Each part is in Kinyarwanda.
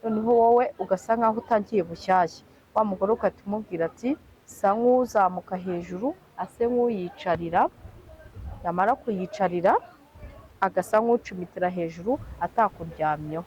noneho wowe ugasa nkaho utangiye bushyashya. Wa mugore ugahita umubwira ati sa nk'uzamuka hejuru ase nk'uyicarira, yamara kuyicarira agasa nk'ucumitira hejuru atakuryamyeho.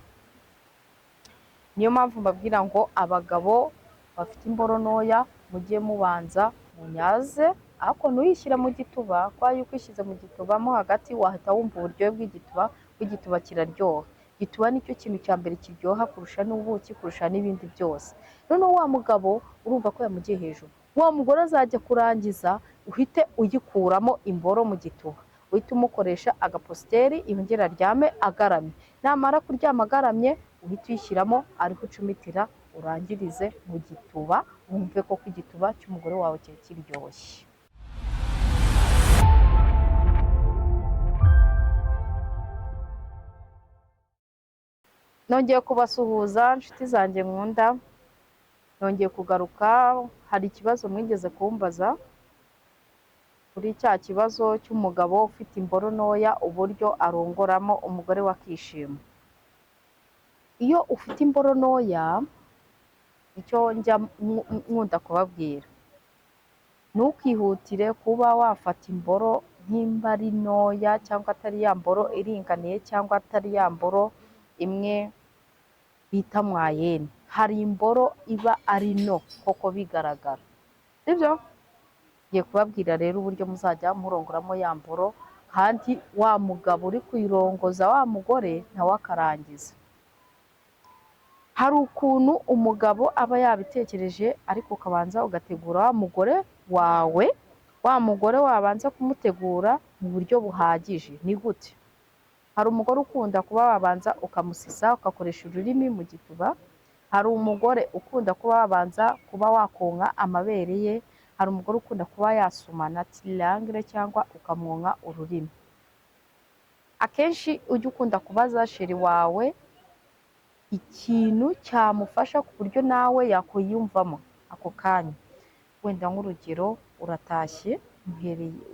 Niyo mpamvu mbabwira ngo abagabo bafite imboro ntoya mujye mubanza munyaze, ariko ntuyishyire mu gituba, kubera yuko uyishyize mu gituba mo hagati wahita wumva uburyohe bw'igituba, bw'igituba kiraryoha. Igituba nicyo kintu cya mbere kiryoha kurusha n'ubuki, kurusha n'ibindi byose. Noneho wa mugabo urumva ko yamugiye hejuru, wa mugore azajya kurangiza uhite uyikuramo imboro mu gituba, uhite umukoresha agapositeri yongera aryame agaramye. Namara kuryama agaramye uhite uyishyiramo ariho ucumitira, urangirize mu gituba, wumve ko igituba cy'umugore wawe cyari kiryoshye. Nongeye kubasuhuza inshuti zanjye nkunda, nongeye kugaruka. Hari ikibazo mwigeze kumbaza kuri cya kibazo cy'umugabo ufite imboro ntoya, uburyo arongoramo umugore we akishima. Iyo ufite imboro ntoya, icyo njya nkunda kubabwira, ntukihutire kuba wafata imboro nimba ari ntoya cyangwa atari ya mboro iringaniye cyangwa atari ya mboro imwe bita mwayeni. Hari imboro iba ari no koko bigaragara, sibyo? Ngiye kubabwira rero uburyo muzajya murongoramo ya mboro, kandi wa mugabo uri kuyirongoza wa mugore nawe akarangiza. Hari ukuntu umugabo aba yabitekereje, ariko ukabanza ugategura wa mugore wawe, wa mugore wabanza kumutegura mu buryo buhagije. Ni gute? Hari umugore ukunda kuba wabanza ukamusisa ugakoresha ururimi mu gituba. Hari umugore ukunda kuba wabanza kuba wakonka amabere ye. Hari umugore ukunda kuba yasumana tirangire cyangwa ukamwonka ururimi. Akenshi ujya ukunda kubaza sheri wawe ikintu cyamufasha ku buryo nawe yakwiyumvamo ako kanya. Wenda nk'urugero, uratashye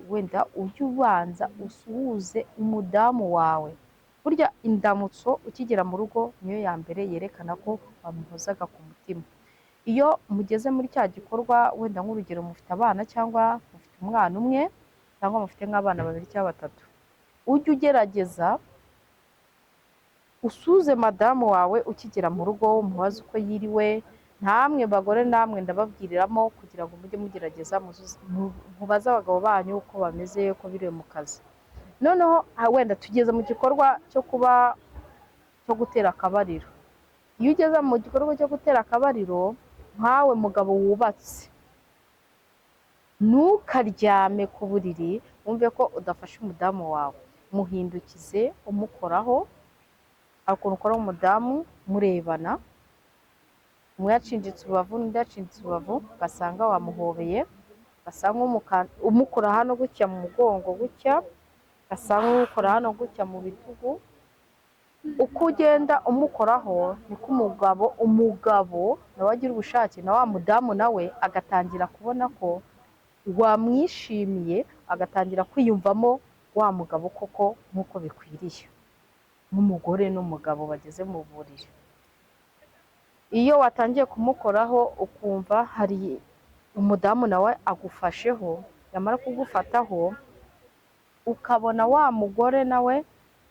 wenda ujye ubanza usuhuze umudamu wawe. Burya indamutso ukigera mu rugo niyo ya mbere yerekana ko wamuhozaga ku mutima. Iyo mugeze muri cya gikorwa, wenda nk'urugero mufite abana cyangwa mufite umwana umwe cyangwa mufite nk'abana babiri cyangwa batatu, ujye ugerageza usuze madamu wawe ukigera mu rugo, umubaze uko yiriwe. Namwe bagore namwe ndababwiriramo kugira ngo mujye mugerageza mubaze abagabo banyu uko bameze, uko biriwe mu kazi. Noneho wenda tugeze mu gikorwa cyo gutera akabariro. Iyo ugeze mu gikorwa cyo gutera akabariro, nkawe mugabo wubatse, ntukaryame ku buriri wumve ko udafashe umudamu wawe. Muhindukize umukoraho, ukuntu ukora umudamu murebana, umwe yacinjitse urubavu n'undi yacinjitse urubavu, ugasanga wamuhobeye, ugasanga umukora hano gutya mu mugongo gutya, ugasanga umukora hano gutya mu bitugu. Uko ugenda umukoraho niko umugabo nawe agira ubushake, na wa mudamu nawe agatangira kubona ko wamwishimiye, agatangira kwiyumvamo wa mugabo koko nk'uko bikwiriye, nk'umugore n'umugabo bageze mu buriri. Iyo watangiye kumukoraho ukumva hari umudamu nawe agufasheho, yamara kugufataho ukabona wa mugore nawe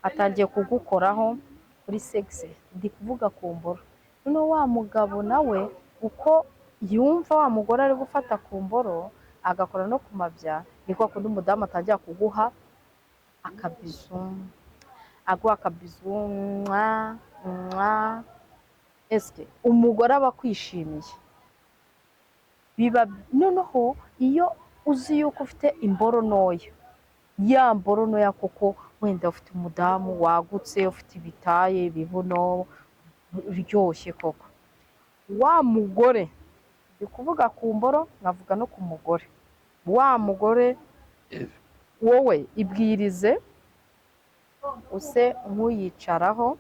atangiye kugukoraho kuri segisi, ndi kuvuga ku mboro. Noneho wa mugabo nawe uko yumva wa mugore ari gufata ku mboro agakora no ku mabya, niko kundi umudamu atangira kuguha akabizu, aguha akabizu ese umugore aba akwishimiye. Noneho iyo uzi yuko ufite imboro ntoya, ya mboro ntoya kuko wenda ufite umudamu wagutse, ufite ibitaye, ibibuno biryoshye koko, wa mugore, ndi kuvuga ku mboro nkavuga no ku mugore, wa mugore wowe ibwirize use nk'uyicaraho.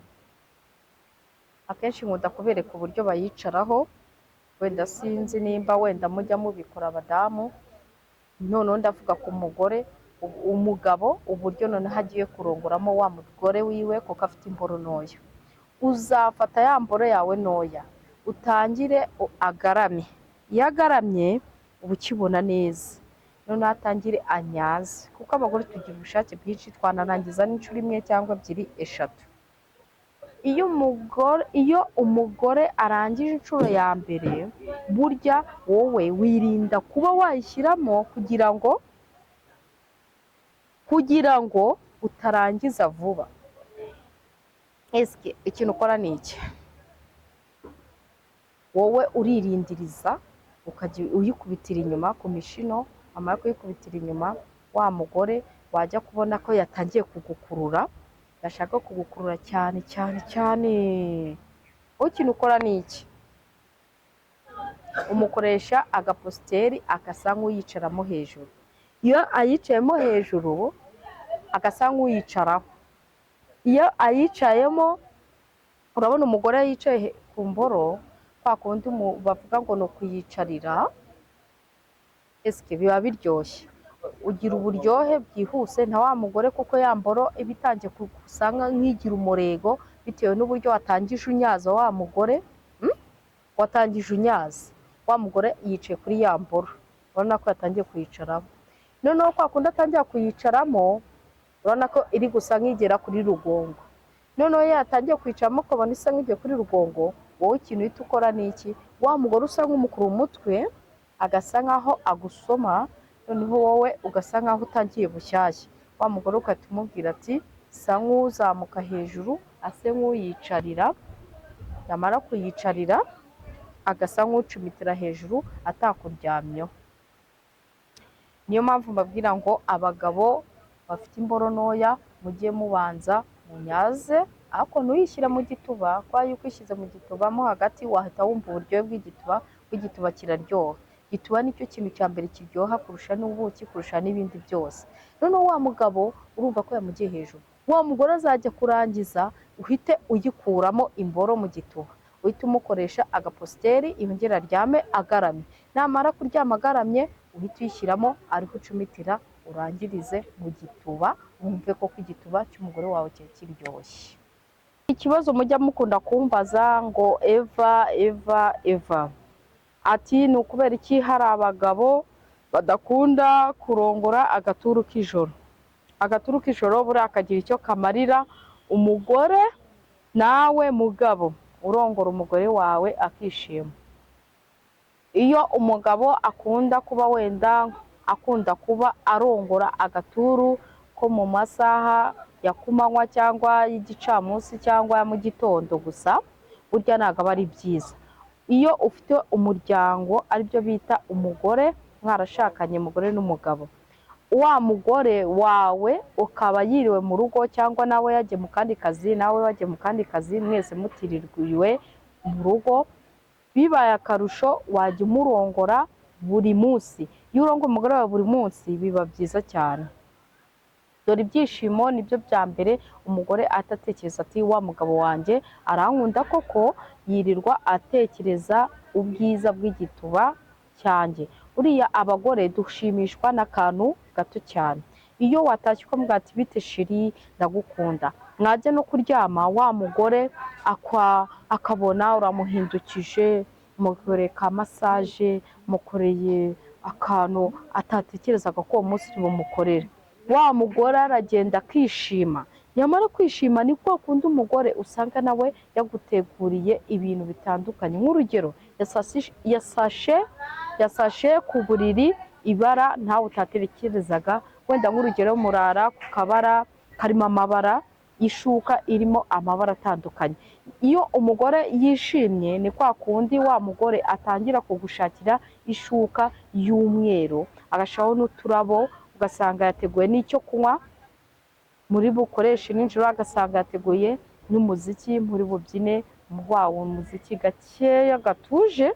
Akenshi nkunda kubereka uburyo bayicaraho, wenda sinzi nimba wenda mujya mubikora abadamu. Noneho ndavuga ku mugore, umugabo uburyo noneho agiye kurongoramo wa mugore wiwe kuko afite imboro ntoya. uzafata ya mboro yawe ntoya utangire agaramye. Iyo agaramye uba ukibona neza, noneho atangire anyaze, kuko abagore tugira ubushake bwinshi, twanarangiza n'inshuro imwe cyangwa ebyiri eshatu. Iyo umugore arangije inshuro ya mbere, burya wowe wirinda kuba wayishyiramo kugira ngo utarangiza vuba. Ese ikintu ukora ni iki? Wowe uririndiriza ukajya uyikubitira inyuma ku mishino, amara kuyikubitira inyuma, wa mugore wajya kubona ko yatangiye kugukurura, yashaka kugukurura cyane cyane cyane, wowe ikintu ukora ni iki? Umukoresha agapositeri agasa nk'uyicaramo hejuru. Iyo ayicayemo hejuru agasa nk'uyicaraho. Iyo ayicayemo, urabona umugore yicaye ku mboro, kwa kundi bavuga ngo ni ukuyicarira, ese biba biryoshye, ugira uburyohe bwihuse nta wa mugore, kuko ya mboro iba itangiye kusanga nk'igira umurego, bitewe n'uburyo watangije unyaza wa mugore, watangije unyaza wa mugore yicaye kuri ya mboro, urabona ko yatangiye kuyicaramo. Noneho kwa kundi atangiye kuyicaramo, urabona ko iri gusa nk'igera kuri rugongo. Noneho yatangiye kwicaramo ukabona isa nk'igiye kuri rugongo, wowe ikintu uhita ukora ni iki? Wa mugore usa nk'umukuru umutwe agasa nk'aho agusoma, noneho wowe ugasa nk'aho utangiye bushyashya. Wa mugore ugahita umubwira ati sa nk'uzamuka hejuru ase nk'uyicarira, yamara kuyicarira agasa nk'ucumitira hejuru atakuryamyeho. Niyo mpamvu mbabwira ngo abagabo bafite imboro ntoya mujye mubanza munyaze, ariko ntuyishyire mu gituba, kwa yuko uyishyize mu gituba mo hagati wahita wumva uburyohe bw'igituba, bw'igituba kiraryoha. Igituba nicyo kintu cya mbere kiryoha kurusha n'ubuki, kurusha n'ibindi byose. Noneho wa mugabo urumva ko yamugiye hejuru, wa mugore azajya kurangiza uhite uyikuramo imboro mu gituba, uhite umukoresha agapositeri yongera aryame agaramye. Namara kuryama agaramye uhite uyishyiramo ariho ucumitira, urangirize mu gituba, wumve ko igituba cy'umugore wawe kiba kiryoshye. Ikibazo mujya mukunda kumbaza ngo Eva ati ni ukubera iki hari abagabo badakunda kurongora agaturu k'ijoro? Agaturu k'ijoro buriya akagira icyo kamarira umugore. Nawe mugabo urongora umugore wawe akishima. Iyo umugabo akunda kuba arongora agaturu ko mu masaha ya kumanywa cyangwa y'igicamunsi cyangwa ya mu gitondo gusa, burya ntabwo aba ari byiza. Iyo ufite umuryango, aribyo bita umugore, mwarashakanye umugore n'umugabo, wa mugore wawe ukaba yiriwe mu rugo cyangwa nawe yagiye mu kandi kazi, nawe wagiye mu kandi kazi, mwese mutirirwiwe mu rugo, bibaye akarusho wajya umurongora buri munsi. Iyo urongora umugore wawe buri munsi biba byiza cyane. Dore ibyishimo nibyo bya mbere umugore atatekereza ati wa mugabo wanjye arankunda koko, yirirwa atekereza ubwiza bw'igituba cyanjye. Uriya abagore dushimishwa n'akantu gato cyane. Iyo watashye ukamubwira ati bite shiri ndagukunda, mwajya no kuryama wa mugore akabona uramuhindukije, mukoreye ka masaje, mukoreye akantu atatekerezaga ko uwo munsi bumukorera, wa mugore aragenda akishima. Nyamara kwishima ni kwa kundi umugore usanga nawe yaguteguriye ibintu bitandukanye. Nk'urugero yasashe ku buriri ibara ntawe utatekerezaga, wenda nk'urugero murara ku kabara karimo amabara, ishuka irimo amabara atandukanye. Iyo umugore yishimye ni kwa kundi wa mugore atangira kugushakira ishuka y'umweru, agashaho n'uturabo, ugasanga yateguye n'icyo kunywa muri bukoreshe nijoro, agasanga yateguye n'umuziki muri bubyine wawo, umuziki gakeya gatuje.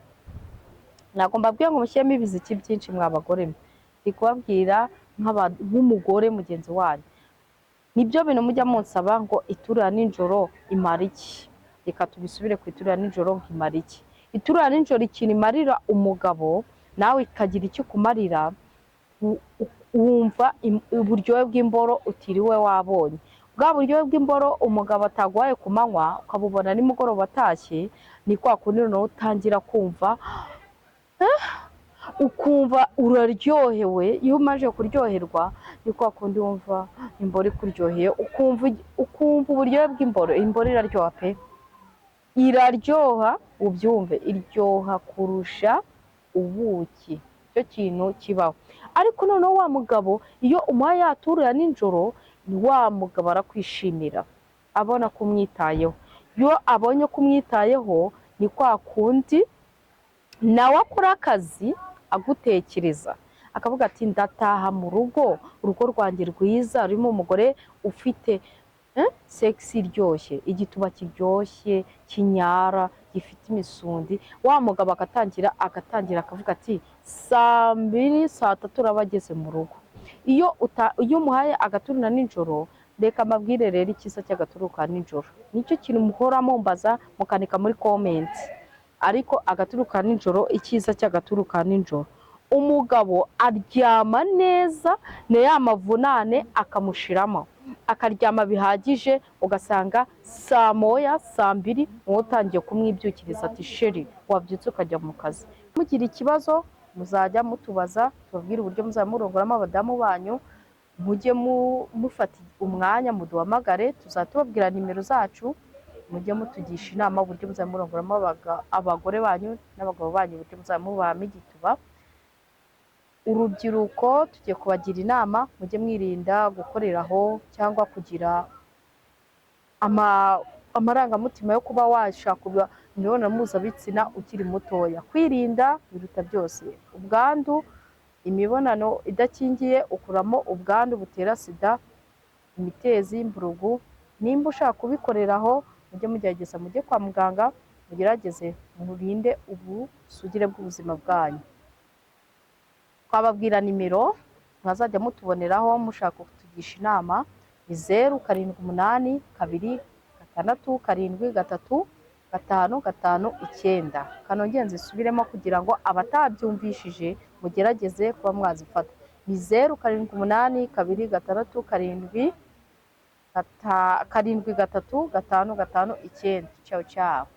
Ntabwo mbabwiye ngo mushyiremo ibiziki byinshi mwa bagore mwe, ndi kubabwira nk'umugore mugenzi wanyu. Nibyo bintu mujya munsaba ngo iturira nijoro imara iki? Reka tubisubire ku iturira nijoro ngo imara iki? Iturira nijoro ikintu imarira umugabo nawe ikagira icyo kumarira, wumva uburyohe bw'imboro utiriwe wabonye. bwa buryohe bw'imboro umugabo atagwaye ku manywa ukabubona nimugoroba atashye, ni kwa kundi noneho utangira kumva ukumva uraryohewe. Iyo umaze kuryoherwa ni kwa kundi wumva imboro ikuryoheye, ukumva uburyohe bw'imboro. Imboro iraryoha pe, iraryoha, ubyumve, iryoha kurusha ubuki, icyo kintu kibaho. Ariko noneho wa mugabo iyo umuhaye yaturira nijoro, ni wa mugabo arakwishimira abona ko umwitayeho. Iyo abonye ko umwitayeho ni kwa kundi nawe akora akazi agutekereza, akavuga ati ndataha mu rugo, urugo rwanjye rwiza rurimo umugore ufite sexy iryoshye, igituba kiryoshye kinyara gifite imisundi. Wa mugabo agatangira akavuga ati saa 2 saa 3 uraba ageze mu rugo. Iyo umuhaye agaturuna nijoro, reka mabwire rero icyiza cy'agaturuka nijoro, nicyo kintu muhora mumbaza mukanika muri comment. Ariko agaturuka nijoro, icyiza cy'agaturuka nijoro, umugabo aryama neza na ya mavunane akamushiramo, akaryama bihagije, ugasanga saa 1 saa 2 wowe utangiye kumwibyukiriza ati sheri wabyutse ukajya mu kazi. Mugira ikibazo muzajya mutubaza, tubabwire uburyo muzamurongoramo abadamu banyu, mujye mufata umwanya muduhamagare, tuzatubabwira nimero zacu, mujye mutugisha inama uburyo muzamurongoramo abagore banyu n'abagabo banyu, uburyo muzamubahamo igituba. Urubyiruko tugiye kubagira inama, mujye mwirinda gukoreraho cyangwa kugira amarangamutima yo kuba washaka imibonano mpuzabitsina ukiri mutoya. Kwirinda biruta byose. Ubwandu, imibonano idakingiye ukuramo ubwandu butera sida, imitezi, imburugu. Nimba ushaka kubikoreraho, mujye mugerageza, mujye kwa muganga, mugerageze murinde ubusugire bw'ubuzima bwanyu. Twababwira nimero mwazajya mutuboneraho mushaka kutugisha inama, ni 0782 667 559. Kanongere nzisubiremo kugira ngo abatabyumvishije mugerageze kuba mwazifata. Ni 0782 667 559. Ciao ciao.